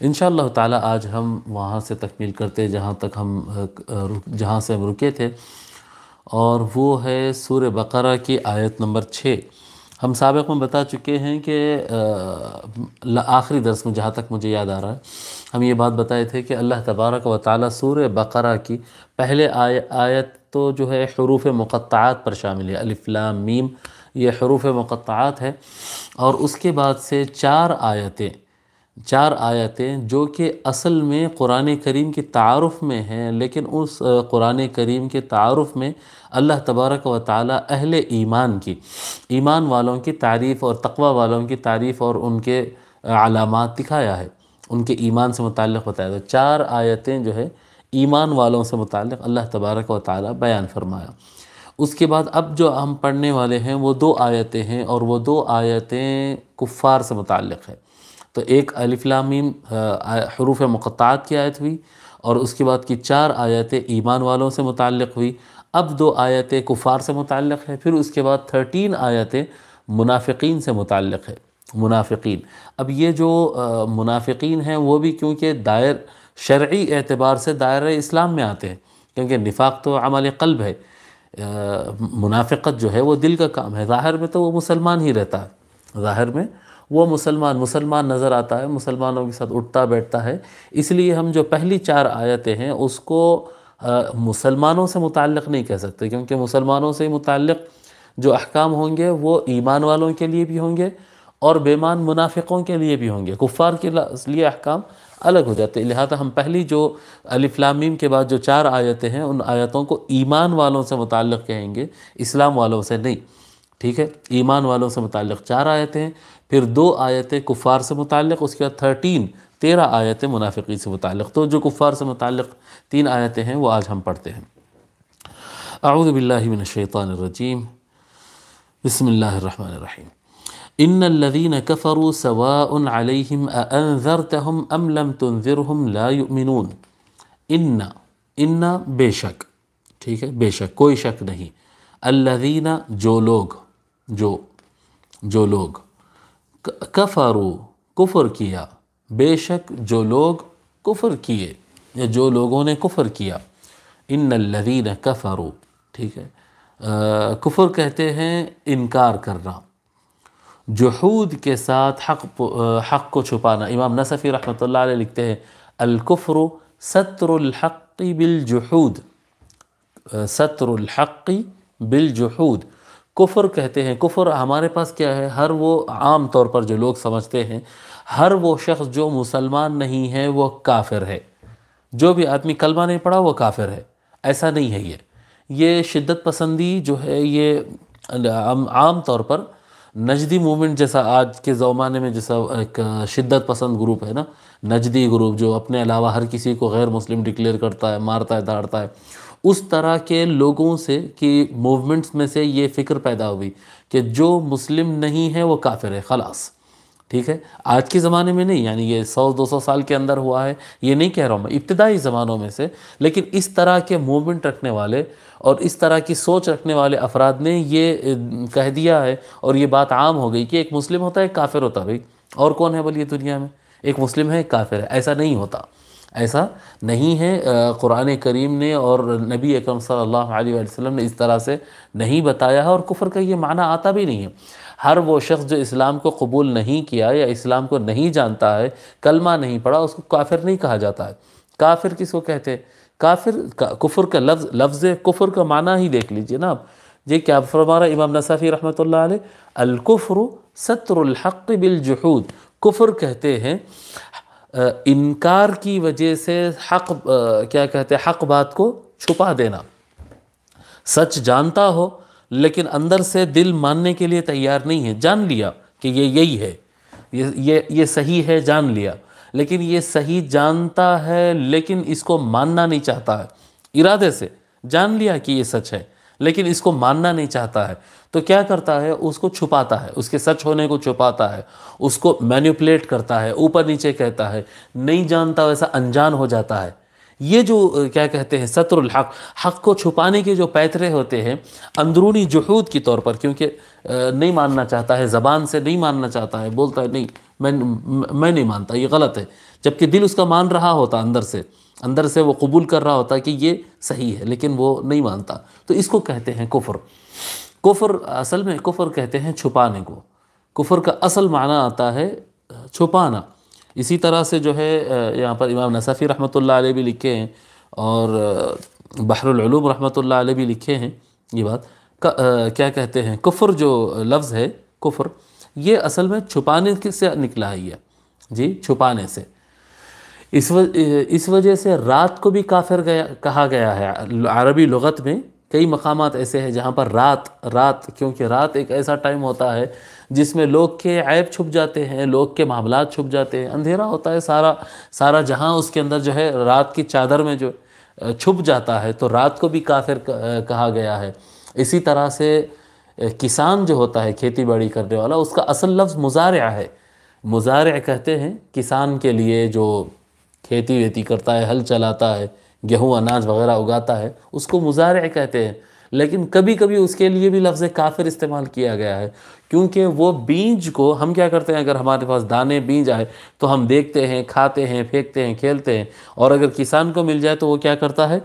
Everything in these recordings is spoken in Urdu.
انشاءاللہ تعالی آج ہم وہاں سے تکمیل کرتے ہیں جہاں سے ہم رکے تھے، اور وہ ہے سورہ بقرہ کی آیت نمبر 6۔ ہم سابق میں بتا چکے ہیں کہ آخری درس میں جہاں تک مجھے یاد آ رہا ہے ہم یہ بات بتائے تھے کہ اللہ تبارک و تعالی سورہ بقرہ کی پہلے آیت تو جو ہے حروف مقطعات پر شامل ہے، الف لام میم، یہ حروف مقطعات ہے، اور اس کے بعد سے چار آیتیں جو کہ اصل میں قرآن کریم کی تعارف میں ہیں، لیکن اس قرآن کریم کے تعارف میں اللہ تبارک و تعالی اہل ایمان والوں کی تعریف اور تقوی والوں کی تعریف اور ان کے علامات دکھایا ہے، ان کے ایمان سے متعلق بتایا ہے۔ چار آیتیں جو ہے ایمان والوں سے متعلق اللہ تبارک و تعالی بیان فرمایا۔ اس کے بعد اب جو ہم پڑھنے والے ہیں وہ 2 آیتیں ہیں، اور وہ 2 آیتیں کفار سے متعلق ہے۔ تو ایک الف لام میم حروف مقطعات کی آیت ہوئی، اور اس کے بعد کی 4 آیتیں ایمان والوں سے متعلق ہوئی۔ اب 2 آیتیں کفار سے متعلق ہے، پھر اس کے بعد 13 آیتیں منافقین سے متعلق ہے۔ منافقین، اب یہ جو منافقین ہیں وہ بھی کیونکہ شرعی اعتبار سے دائرہ اسلام میں آتے ہیں، کیونکہ نفاق تو عمل قلب ہے، منافقت جو ہے وہ دل کا کام ہے، ظاہر میں تو وہ مسلمان ہی رہتا ہے، ظاہر میں وہ مسلمان نظر آتا ہے، مسلمانوں کے ساتھ اٹھتا بیٹھتا ہے، اس لیے ہم جو پہلی 4 آیتیں ہیں اس کو مسلمانوں سے متعلق نہیں کہہ سکتے، کیونکہ مسلمانوں سے متعلق جو احکام ہوں گے وہ ایمان والوں کے لیے بھی ہوں گے اور بے ایمان منافقوں کے لیے بھی ہوں گے، کفار کے لیے احکام الگ ہو جاتے ہیں۔ لہذا ہم پہلی جو الف لام میم کے بعد جو 4 آیتیں ہیں ان آیتوں کو ایمان والوں سے متعلق کہیں گے، اسلام والوں سے نہیں، ٹھیک ہے؟ ایمان والوں سے متعلق 4 آیتیں ہیں، پھر 2 آیتیں کفار سے متعلق، اس کے بعد 13 آیتیں منافقین سے متعلق۔ تو جو کفار سے متعلق 3 آیتیں ہیں وہ آج ہم پڑھتے ہیں۔ اعوذ باللہ من الشیطان الرجیم، بسم اللہ الرحمن الرحیم۔ ان الذین کفروا سواء علیہم اانذرتہم ام لم تنذرہم لا یؤمنون۔ ان بے شک، ٹھیک ہے، بے شک کوئی شک نہیں، الذین جو لوگ کفروا کفر کیا، بے شک جو لوگ کفر کیے یا جو لوگوں نے کفر کیا، ان الذین کفروا، ٹھیک ہے، کفر کہتے ہیں انکار کرنا، جحود کے ساتھ حق کو چھپانا۔ امام نصفی رحمۃ اللہ علیہ لکھتے ہیں الکفر ستر الحق بالجحود، ستر الحق بالجحود، کفر کہتے ہیں، کفر ہمارے پاس کیا ہے، ہر وہ عام طور پر جو لوگ سمجھتے ہیں ہر وہ شخص جو مسلمان نہیں ہے وہ کافر ہے، جو بھی آدمی کلمہ نہیں پڑھا وہ کافر ہے، ایسا نہیں ہے۔ یہ شدت پسندی جو ہے یہ عام طور پر نجدی موومنٹ جیسا آج کے زمانے میں جیسا ایک شدت پسند گروپ ہے نا، نجدی گروپ جو اپنے علاوہ ہر کسی کو غیر مسلم ڈکلیئر کرتا ہے، مارتا ہے، دھاڑتا ہے، اس طرح کے لوگوں سے کی موومنٹس میں سے یہ فکر پیدا ہوئی کہ جو مسلم نہیں ہے وہ کافر ہے، خلاص، ٹھیک ہے؟ آج کے زمانے میں نہیں، یعنی یہ 100-200 سال کے اندر ہوا ہے، یہ نہیں کہہ رہا ہوں میں، ابتدائی زمانوں میں سے، لیکن اس طرح کے موومنٹ رکھنے والے اور اس طرح کی سوچ رکھنے والے افراد نے یہ کہہ دیا ہے، اور یہ بات عام ہو گئی کہ ایک مسلم ہوتا ہے ایک کافر ہوتا ہے۔ بھائی اور کون ہے بولیے دنیا میں؟ ایک مسلم ہے ایک کافر ہے، ایسا نہیں ہوتا، ایسا نہیں ہے۔ قرآن کریم نے اور نبی اکرم صلی اللہ علیہ وسلم نے اس طرح سے نہیں بتایا ہے، اور کفر کا یہ معنی آتا بھی نہیں ہے۔ ہر وہ شخص جو اسلام کو قبول نہیں کیا یا اسلام کو نہیں جانتا ہے، کلمہ نہیں پڑھا، اس کو کافر نہیں کہا جاتا ہے۔ کافر کس کو کہتے ہیں؟ کفر کا لفظ کفر کا معنی ہی دیکھ لیجئے نا آپ، یہ کیا فرما رہا ہے امام نصفی رحمۃ اللہ علیہ؟ الکفر ستر الحق بالجحود، کفر کہتے ہیں انکار کی وجہ سے حق بات کو چھپا دینا، سچ جانتا ہو لیکن اندر سے دل ماننے کے لیے تیار نہیں ہے، جان لیا کہ یہی ہے، یہ صحیح ہے، جان لیا، لیکن یہ صحیح جانتا ہے لیکن اس کو ماننا نہیں چاہتا ہے، ارادے سے جان لیا کہ یہ سچ ہے لیکن اس کو ماننا نہیں چاہتا ہے، تو کیا کرتا ہے؟ اس کو چھپاتا ہے، اس کے سچ ہونے کو چھپاتا ہے، اس کو مینیپولیٹ کرتا ہے، اوپر نیچے کہتا ہے، نہیں جانتا ویسا انجان ہو جاتا ہے۔ یہ جو کیا کہتے ہیں ستر الحق، حق کو چھپانے کے جو پیترے ہوتے ہیں اندرونی جحود کی طور پر، کیونکہ نہیں ماننا چاہتا ہے، زبان سے نہیں ماننا چاہتا ہے، بولتا ہے نہیں میں نہیں مانتا، یہ غلط ہے، جبکہ دل اس کا مان رہا ہوتا، اندر سے وہ قبول کر رہا ہوتا کہ یہ صحیح ہے، لیکن وہ نہیں مانتا، تو اس کو کہتے ہیں کفر۔ کفر اصل میں کفر کہتے ہیں چھپانے کو، کفر کا اصل معنی آتا ہے چھپانا۔ اسی طرح سے جو ہے یہاں پر امام نصفی رحمۃ اللہ علیہ بھی لکھے ہیں، اور بحر العلوم رحمۃ اللہ علیہ بھی لکھے ہیں یہ بات، کیا کہتے ہیں کفر جو لفظ ہے کفر، یہ اصل میں چھپانے سے نکلا ہے، یہ جی چھپانے سے۔ اس وجہ سے رات کو بھی کافر کہا گیا ہے عربی لغت میں۔ کئی مقامات ایسے ہیں جہاں پر رات کیونکہ رات ایک ایسا ٹائم ہوتا ہے جس میں لوگ کے عیب چھپ جاتے ہیں، لوگ کے معاملات چھپ جاتے ہیں، اندھیرا ہوتا ہے سارا جہاں اس کے اندر جو ہے رات کی چادر میں جو چھپ جاتا ہے، تو رات کو بھی کافر کہا گیا ہے۔ اسی طرح سے کسان جو ہوتا ہے کھیتی باڑی کرنے والا، اس کا اصل لفظ مزارع ہے، مزارع کہتے ہیں کسان کے لیے جو کھیتی ویتی کرتا ہے، ہل چلاتا ہے، گیہوں اناج وغیرہ اگاتا ہے، اس کو مزارع کہتے ہیں۔ لیکن کبھی کبھی اس کے لیے بھی لفظ کافر استعمال کیا گیا ہے، کیونکہ وہ بیج کو ہم کیا کرتے ہیں، اگر ہمارے پاس دانے بیج آئے تو ہم دیکھتے ہیں، کھاتے ہیں، پھینکتے ہیں، کھیلتے ہیں، اور اگر کسان کو مل جائے تو وہ کیا کرتا ہے،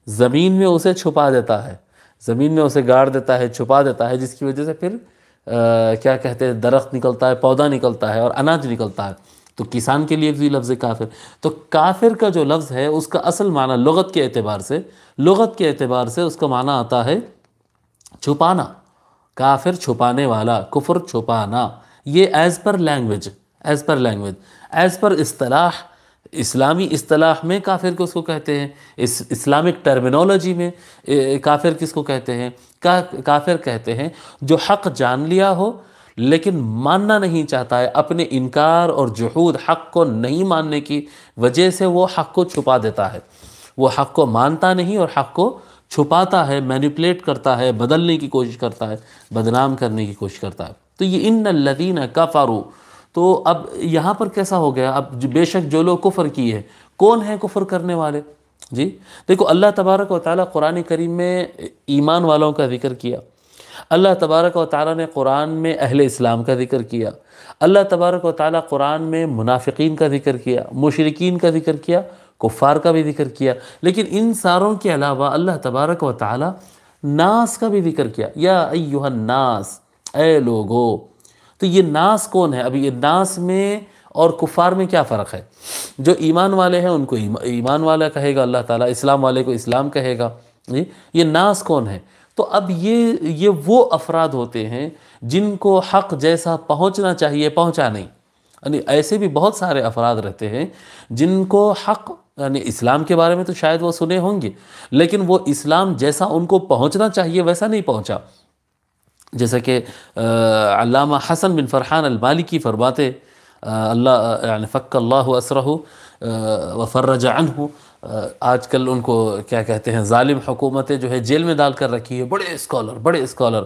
زمین میں اسے چھپا دیتا ہے، زمین میں اسے گاڑ دیتا ہے، چھپا دیتا ہے، جس کی وجہ سے پھر کیا کہتے ہیں درخت نکلتا ہے، پودا نکلتا ہے اور اناج نکلتا ہے۔ تو کسان کے لیے بھی لفظ کافر۔ تو کافر کا جو لفظ ہے اس کا اصل معنی لغت کے اعتبار سے اس کا معنی آتا ہے چھپانا، کافر چھپانے والا، کفر چھپانا۔ یہ as per language, as per اصطلاح، اسلامی اصطلاح میں کافر کس کو کہتے ہیں، اسلامک ٹرمینالوجی میں کافر کس کو کہتے ہیں، کافر کہتے ہیں جو حق جان لیا ہو لیکن ماننا نہیں چاہتا ہے، اپنے انکار اور جحود، حق کو نہیں ماننے کی وجہ سے وہ حق کو چھپا دیتا ہے، وہ حق کو مانتا نہیں اور حق کو چھپاتا ہے، مینیپولیٹ کرتا ہے، بدلنے کی کوشش کرتا ہے، بدنام کرنے کی کوشش کرتا ہے۔ تو یہ ان الذین کفروا، تو اب یہاں پر کیسا ہو گیا، اب بے شک جو لوگ کفر کیے ہیں، کون ہیں کفر کرنے والے؟ جی دیکھو، اللہ تبارک و تعالیٰ قرآن کریم میں ایمان والوں کا ذکر کیا، اللہ تبارک و تعالیٰ نے قرآن میں اہل اسلام کا ذکر کیا، اللہ تبارک و تعالیٰ قرآن میں منافقین کا ذکر کیا، مشرکین کا ذکر کیا، کفار کا بھی ذکر کیا، لیکن ان ساروں کے علاوہ اللہ تبارک و تعالیٰ ناس کا بھی ذکر کیا، یا ایہا الناس، اے لوگو۔ تو یہ ناس کون ہے؟ ابھی یہ ناس میں اور کفار میں کیا فرق ہے؟ جو ایمان والے ہیں ان کو ایمان والا کہے گا اللہ تعالیٰ، اسلام والے کو اسلام کہے گا۔ یہ ناس کون ہے؟ تو اب یہ وہ افراد ہوتے ہیں جن کو حق جیسا پہنچنا چاہیے پہنچا نہیں، یعنی ایسے بھی بہت سارے افراد رہتے ہیں جن کو حق، یعنی اسلام کے بارے میں تو شاید وہ سنے ہوں گے، لیکن وہ اسلام جیسا ان کو پہنچنا چاہیے ویسا نہیں پہنچا۔ جیسا کہ علامہ حسن بن فرحان المالکی فرماتے، اللہ یعنی فک اللہ اسرہ وفرج عنہ، آج کل ان کو کیا کہتے ہیں ظالم حکومتیں جو ہے جیل میں ڈال کر رکھی ہے، بڑے اسکالر،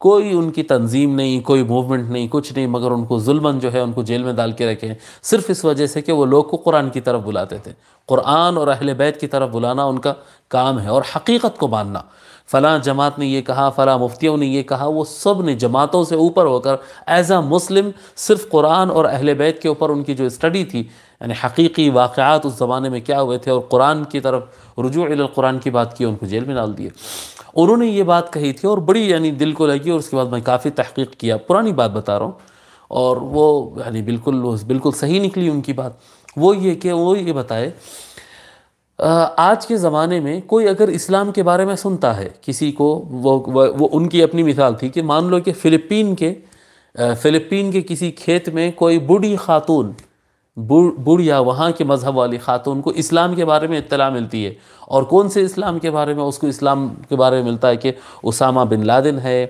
کوئی ان کی تنظیم نہیں، کوئی موومنٹ نہیں، کچھ نہیں، مگر ان کو ظلماً جو ہے ان کو جیل میں ڈال کے رکھے ہیں، صرف اس وجہ سے کہ وہ لوگ کو قرآن کی طرف بلاتے تھے، قرآن اور اہل بیت کی طرف بلانا ان کا کام ہے، اور حقیقت کو ماننا۔ فلاں جماعت نے یہ کہا، فلاں مفتیوں نے یہ کہا، وہ سب نے جماعتوں سے اوپر ہو کر ایز اے مسلم صرف قرآن اور اہل بیت کے اوپر ان کی جو اسٹڈی تھی، یعنی حقیقی واقعات اس زمانے میں کیا ہوئے تھے، اور قرآن کی طرف رجوع الی القرآن کی بات کی، ان کو جیل میں ڈال دیے۔ انہوں نے یہ بات کہی تھی اور بڑی یعنی دل کو لگی، اور اس کے بعد میں کافی تحقیق کیا، پرانی بات بتا رہا ہوں، اور وہ یعنی بالکل صحیح نکلی ان کی بات۔ وہ یہ بتائے، آج کے زمانے میں کوئی اگر اسلام کے بارے میں سنتا ہے کسی کو، وہ ان کی اپنی مثال تھی کہ مان لو کہ فلپین کے کسی کھیت میں کوئی بوڑھی خاتون، بوڑھیا وہاں کے مذہب والی خاتون کو اسلام کے بارے میں اطلاع ملتی ہے، اور کون سے اسلام کے بارے میں؟ اس کو اسلام کے بارے میں ملتا ہے کہ اسامہ بن لادن ہے،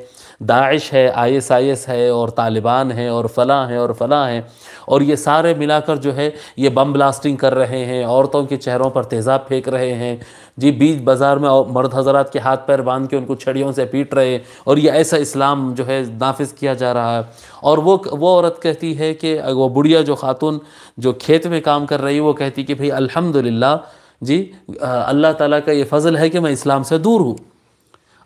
داعش ہے، ISIS ہے، اور طالبان ہیں، اور فلاں ہیں اور فلاں ہیں، اور یہ سارے ملا کر جو ہے یہ بم بلاسٹنگ کر رہے ہیں، عورتوں کے چہروں پر تیزاب پھینک رہے ہیں، جی بیچ بازار میں مرد حضرات کے ہاتھ پیر باندھ کے ان کو چھڑیوں سے پیٹ رہے ہیں، اور یہ ایسا اسلام جو ہے نافذ کیا جا رہا ہے۔ اور وہ عورت کہتی ہے کہ وہ بڑھیا جو خاتون جو کھیت میں کام کر رہی ہے، وہ کہتی کہ بھئی الحمدللہ جی اللہ تعالیٰ کا یہ فضل ہے کہ میں اسلام سے دور ہوں،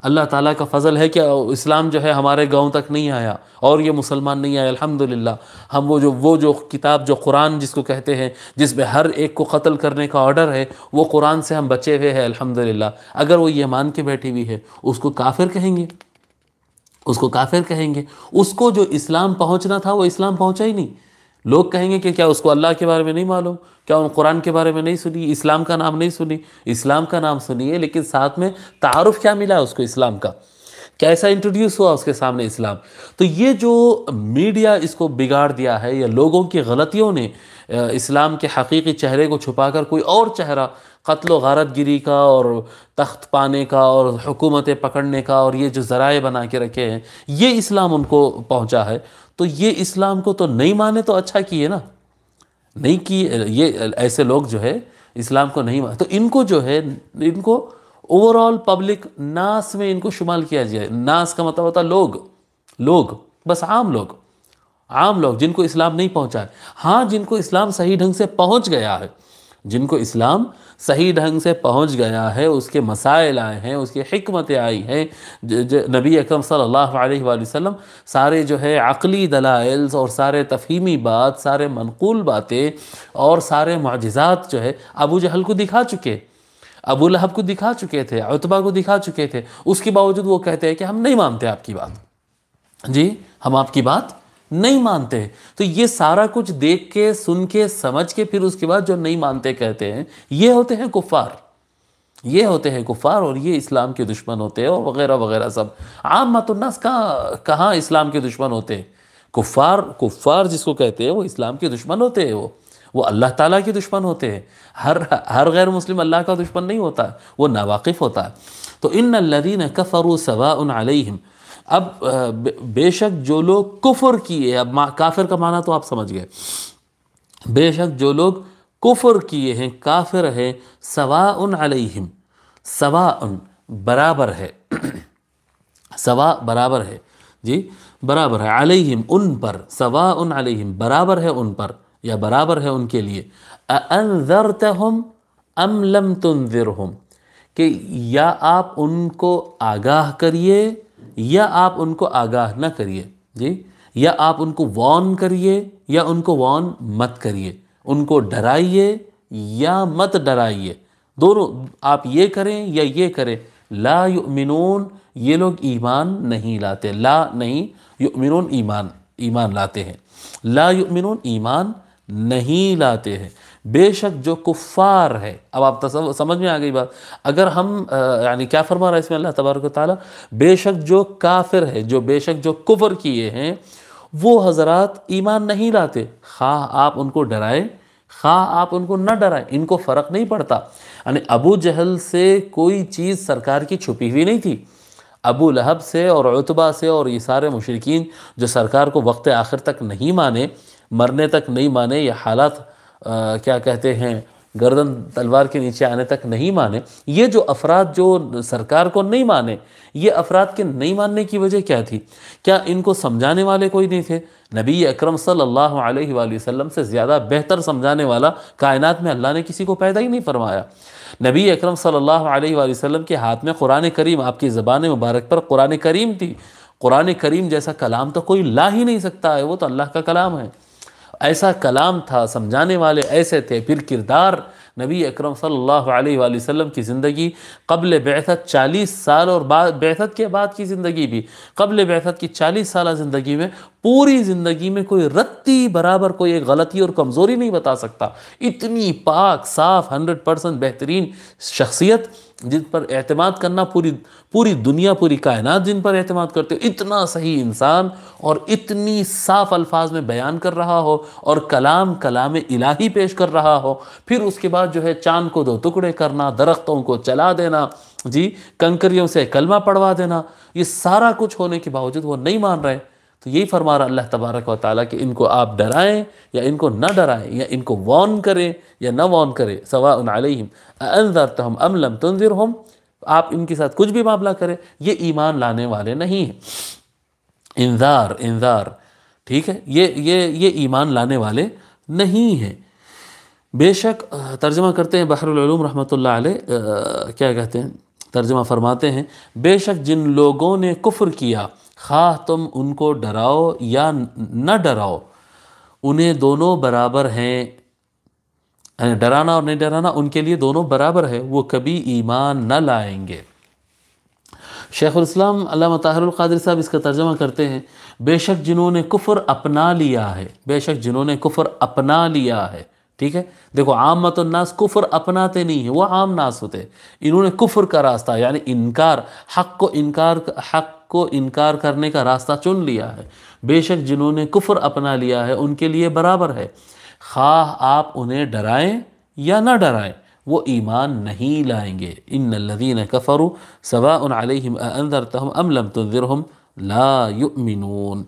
اللہ تعالیٰ کا فضل ہے کہ اسلام جو ہے ہمارے گاؤں تک نہیں آیا اور یہ مسلمان نہیں آئے، الحمدللہ۔ ہم وہ جو کتاب جو قرآن جس کو کہتے ہیں، جس میں ہر ایک کو قتل کرنے کا آرڈر ہے، وہ قرآن سے ہم بچے ہوئے ہیں الحمدللہ۔ اگر وہ یہ مان کے بیٹھی ہوئی ہے، اس کو کافر کہیں گے، اس کو کافر کہیں گے۔ اس کو جو اسلام پہنچنا تھا وہ اسلام پہنچا ہی نہیں۔ لوگ کہیں گے کہ کیا اس کو اللہ کے بارے میں نہیں معلوم، کیا ان قرآن کے بارے میں نہیں سنی، اسلام کا نام نہیں سنی؟ اسلام کا نام سنیے، لیکن ساتھ میں تعارف کیا ملا اس کو اسلام کا، کیسا انٹروڈیوس ہوا اس کے سامنے اسلام؟ تو یہ جو میڈیا اس کو بگاڑ دیا ہے، یا لوگوں کی غلطیوں نے اسلام کے حقیقی چہرے کو چھپا کر کوئی اور چہرہ قتل و غارت گری کا اور تخت پانے کا اور حکومتیں پکڑنے کا اور یہ جو ذرائع بنا کے رکھے ہیں، یہ اسلام ان کو پہنچا ہے۔ تو یہ اسلام کو تو نہیں مانے تو اچھا کیے نا، نہیں کی۔ یہ ایسے لوگ جو ہے اسلام کو نہیں مانے، تو ان کو جو ہے ان کو اوورال پبلک ناس میں ان کو شمال کیا جائے۔ ناس کا مطلب ہوتا ہے لوگ، بس عام لوگ جن کو اسلام نہیں پہنچا ہے۔ ہاں، جن کو اسلام صحیح ڈھنگ سے پہنچ گیا ہے، جن کو اسلام صحیح ڈھنگ سے پہنچ گیا ہے، اس کے مسائل آئے ہیں، اس کی حکمتیں آئی ہیں، نبی اکرم صلی اللہ علیہ وآلہ وسلم سارے جو ہے عقلی دلائل اور سارے تفہیمی بات، سارے منقول باتیں اور سارے معجزات جو ہے ابو جہل کو دکھا چکے، ابو لہب کو دکھا چکے تھے، عتبہ کو دکھا چکے تھے۔ اس کے باوجود وہ کہتے ہیں کہ ہم نہیں مانتے آپ کی بات، جی ہم آپ کی بات نہیں مانتے۔ تو یہ سارا کچھ دیکھ کے، سن کے، سمجھ کے، پھر اس کے بعد جو نہیں مانتے کہتے ہیں، یہ ہوتے ہیں کفار، یہ ہوتے ہیں کفار، اور یہ اسلام کے دشمن ہوتے ہیں، اور وغیرہ وغیرہ سب۔ عامۃ الناس کہاں اسلام کے دشمن ہوتے ہیں؟ کفار جس کو کہتے ہیں وہ اسلام کے دشمن ہوتے ہیں، وہ اللہ تعالیٰ کے دشمن ہوتے ہیں۔ ہر غیر مسلم اللہ کا دشمن نہیں ہوتا، وہ ناواقف ہوتا ہے۔ تو ان الذین کفروا سواء علیہم، اب بے شک جو لوگ کفر کیے، اب کافر کا معنی تو آپ سمجھ گئے، بے شک جو لوگ کفر کیے ہیں، کافر ہیں، سواء علیہم، سواء برابر ہے، سوا برابر ہے، جی برابر ہے، علیہم ان پر، سواء علیہم برابر ہے ان پر، یا برابر ہے ان کے لیے، اَأَنذَرْتَهُمْ أَمْ لَمْ تُنذِرْهُمْ، کہ یا آپ ان کو آگاہ کریے یا آپ ان کو آگاہ نہ کریے، جی یا آپ ان کو وارن کریے یا ان کو وارن مت کریے، ان کو ڈرائیے یا مت ڈرائیے، دونوں آپ یہ کریں یا یہ کریں۔ لا یؤمنون، یہ لوگ ایمان نہیں لاتے، لا نہیں، یؤمنون ایمان لاتے ہیں، لا یؤمنون ایمان نہیں لاتے ہیں۔ بے شک جو کفار ہے، اب آپ سمجھ میں آ گئی بات۔ اگر ہم یعنی کیا فرما رہا ہے اس میں اللہ تبارک و تعالیٰ؟ بے شک جو کافر ہے، بے شک جو کفر کیے ہیں، وہ حضرات ایمان نہیں لاتے، خواہ آپ ان کو ڈرائیں خواہ آپ ان کو نہ ڈرائیں، ان کو فرق نہیں پڑتا۔ یعنی ابو جہل سے کوئی چیز سرکار کی چھپی ہوئی نہیں تھی، ابو لہب سے اور عتبہ سے اور یہ سارے مشرکین جو سرکار کو وقت آخر تک نہیں مانے، مرنے تک نہیں مانے، یہ حالات کیا کہتے ہیں گردن تلوار کے نیچے آنے تک نہیں مانے، یہ جو افراد جو سرکار کو نہیں مانے، یہ افراد کے نہیں ماننے کی وجہ کیا تھی؟ کیا ان کو سمجھانے والے کوئی نہیں تھے؟ نبی اکرم صلی اللہ علیہ وآلہ وسلم سے زیادہ بہتر سمجھانے والا کائنات میں اللہ نے کسی کو پیدا ہی نہیں فرمایا۔ نبی اکرم صلی اللہ علیہ وآلہ وسلم کے ہاتھ میں قرآن کریم، آپ کی زبان مبارک پر قرآن کریم تھی۔ قرآن کریم جیسا کلام تو کوئی لا ہی نہیں سکتا ہے، وہ تو اللہ کا کلام ہے۔ ایسا کلام تھا، سمجھانے والے ایسے تھے، پھر کردار نبی اکرم صلی اللہ علیہ وآلہ وسلم کی زندگی قبل بعثت 40 سال اور بعثت کے بعد کی زندگی بھی، قبل بعثت کی 40 سالہ زندگی میں، پوری زندگی میں کوئی رتی برابر کوئی ایک غلطی اور کمزوری نہیں بتا سکتا۔ اتنی پاک صاف 100% بہترین شخصیت جن پر اعتماد کرنا پوری دنیا، پوری کائنات جن پر اعتماد کرتے ہو، اتنا صحیح انسان اور اتنی صاف الفاظ میں بیان کر رہا ہو اور کلام الہی پیش کر رہا ہو، پھر اس کے بعد جو ہے چاند کو 2 ٹکڑے کرنا، درختوں کو چلا دینا، جی کنکریوں سے کلمہ پڑھوا دینا، یہ سارا کچھ ہونے کے باوجود وہ نہیں مان رہے۔ تو یہی فرما رہا اللہ تبارک و تعالیٰ کہ ان کو آپ ڈرائیں یا ان کو نہ ڈرائیں، یا ان کو وارن کریں یا نہ وارن کریں، سواء علیہم اانذرتہم ام لم تنذرہم، آپ ان کے ساتھ کچھ بھی معاملہ کریں، یہ ایمان لانے والے نہیں ہیں۔ انذار ٹھیک ہے، یہ ایمان لانے والے نہیں ہیں۔ بے شک ترجمہ کرتے ہیں بحر العلوم رحمۃ اللہ علیہ، کیا کہتے ہیں، ترجمہ فرماتے ہیں بے شک جن لوگوں نے کفر کیا، خواہ تم ان کو ڈراؤ یا نہ ڈراؤ، انہیں دونوں برابر ہیں، یعنی ڈرانا اور نہیں ڈرانا ان کے لیے دونوں برابر ہے، وہ کبھی ایمان نہ لائیں گے۔ شیخ الاسلام علامہ طاہر القادری صاحب اس کا ترجمہ کرتے ہیں بے شک جنہوں نے کفر اپنا لیا ہے، بے شک جنہوں نے کفر اپنا لیا ہے، ٹھیک ہے، دیکھو عامت الناس کفر اپناتے نہیں ہیں، وہ عام ناس ہوتے، انہوں نے کفر کا راستہ یعنی انکار، حق کو انکار کرنے کا راستہ چن لیا ہے۔ بے شک جنہوں نے کفر اپنا لیا ہے ان کے لیے برابر ہے، خواہ آپ انہیں ڈرائیں یا نہ ڈرائیں، وہ ایمان نہیں لائیں گے۔ ان الذین کفروا سواء علیہم اانذرتہم ام لم تنذرہم لا یؤمنون۔